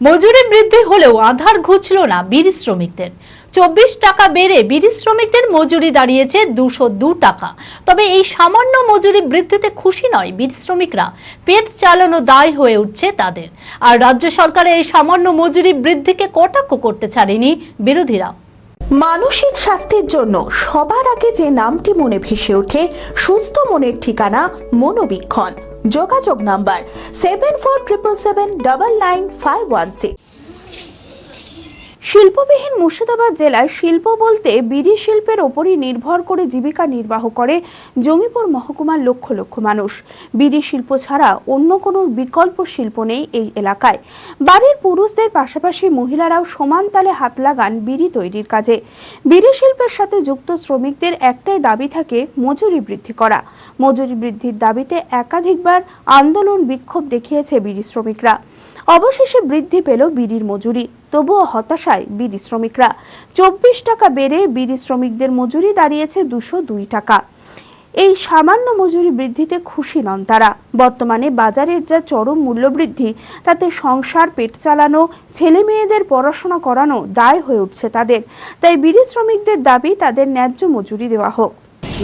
মজুরি বৃদ্ধি হলেও আধার ঘুচল না বিড়ি শ্রমিকদের। 24 টাকা বেড়ে বিড়ি শ্রমিকদের মজুরি দাঁড়িয়েছে 202 টাকা। তবে এই সামান্য মজুরি বৃদ্ধিতে খুশি নয় বিড়ি শ্রমিকরা। পেট চালানো দায় হয়ে উঠছে তাদের। আর রাজ্য সরকারের এই সামান্য মজুরি বৃদ্ধিকে কটাক্ষ করতে ছাড়েনি বিরোধীরা। মানসিক স্বাস্থ্যের জন্য সবার আগে যে নামটি মনে ভেসে ওঠে, সুস্থ মনের ঠিকানা মনোবীক্ষণ। যোগাযোগ নাম্বার 7477799516। শিল্পবিহীন মুর্শিদাবাদ জেলায় শিল্প বলতে বিড়ি শিল্পের ওপরই নির্ভর করে জীবিকা নির্বাহ করে জঙ্গিপুর মহকুমার লক্ষ লক্ষ মানুষ। বিড়ি শিল্প ছাড়া অন্য কোনো বিকল্প শিল্প নেই এই এলাকায়। বাড়ির পুরুষদের পাশাপাশি মহিলারাও সমান তালে হাত লাগান বিড়ি তৈরির কাজে। বিড়ি শিল্পের সাথে যুক্ত শ্রমিকদের একটাই দাবি থাকে, মজুরি বৃদ্ধি করা। মজুরি বৃদ্ধির দাবিতে একাধিকবার আন্দোলন বিক্ষোভ দেখিয়েছে বিড়ি শ্রমিকরা। অবশেষে বৃদ্ধি পেল বিড়ির মজুরি। তবুও হতাশায় বিড়ি শ্রমিকরা। 24 টাকা বেড়ে বিড়ি শ্রমিকদের মজুরি দাঁড়িয়েছে 202 টাকা। এই সামান্য মজুরি বৃদ্ধিতে খুশি নন তারা। বর্তমানে বাজারের যা চরম মূল্য বৃদ্ধি, তাতে সংসার, পেট চালানো, ছেলে মেয়েদের পড়াশোনা করানো দায় হয়ে উঠছে তাদের। তাই বিড়ি শ্রমিকদের দাবি তাদের ন্যায্য মজুরি দেওয়া হোক।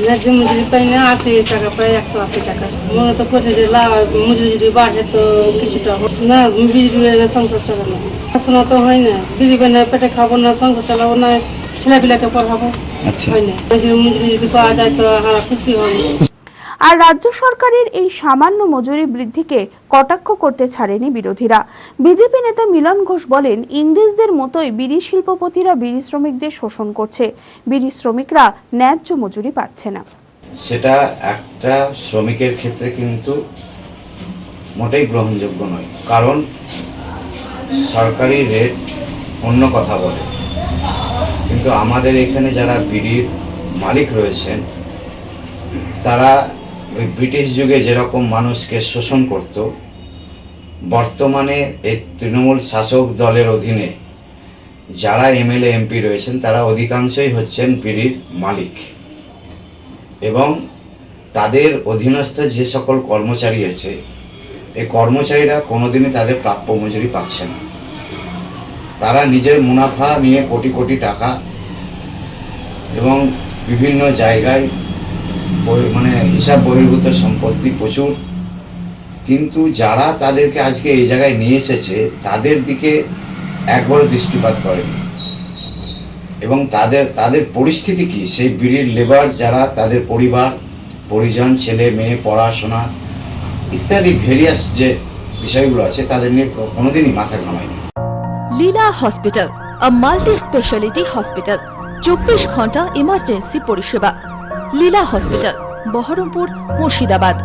ন্যায্য মজুরি পাই না, 80 টাকা পাই, 180 টাকা। মনে তো করছে যে মজুরি যদি বাড়ে তো কিছুটা না, বিড়ি সংসার চালানো পড়াশোনা তো হয় না। বিড়ি বানা পেটে খাবো না, সংসার চালাবো না, ছেলেপিলাকে পড়াবো, হয় না। মজুরি যদি পাওয়া যায় তো আমরা খুশি হব। আর রাজ্য সরকারের এই সামান্য মজুরি বৃদ্ধিকে কটাক্ষ করতে ছাড়েনি বিরোধীরা। বিজেপি নেতা মিলন ঘোষ বলেন, ইংরেজদের মতোই বিড়ি শিল্পপতিরা বিড়ি শ্রমিকদের শোষণ করছে। বিড়ি শ্রমিকরা ন্যায্য মজুরি পাচ্ছে না। সেটা একটা শ্রমিকের ক্ষেত্রে কিন্তু মোটেই গ্রহণযোগ্য নয়। কারণ সরকারি রেট অন্য কথা বলে, কিন্তু আমাদের এখানে যারা বিড়ির মালিক রয়েছেন তারা ওই ব্রিটিশ যুগে যেরকম মানুষকে শোষণ করত, বর্তমানে এই তৃণমূল শাসক দলের অধীনে যারা এমএলএ এমপি রয়েছেন তারা অধিকাংশই হচ্ছেন বিড়ির মালিক, এবং তাদের অধীনস্থ যে সকল কর্মচারী আছে এই কর্মচারীরা কোনোদিনই তাদের প্রাপ্য মজুরি পাচ্ছে না। তারা নিজের মুনাফা নিয়ে কোটি কোটি টাকা এবং বিভিন্ন জায়গায় মানে হিসাব বহির্ভূত সম্পত্তি প্রচুর, কিন্তু যারা তাদেরকে আজকে এই জায়গায় নিয়ে এসেছে তাদের দিকে একবারও দৃষ্টিপাত করেনি। এবং তাদের পরিস্থিতি কি, সেই বিড়ির লেবার যারা, তাদের পরিবার পরিজন, ছেলে মেয়ে, পড়াশোনা ইত্যাদি ভেরিয়াস যে বিষয়গুলো আছে তাদের নিয়ে কোনোদিনই মাথা ঘামায়নি। লীলা হসপিটাল, a multi-speciality hospital, 24 ঘন্টা ইমার্জেন্সি পরিষেবা। লীলা হসপিটাল, বহরমপুর, মুর্শিদাবাদ।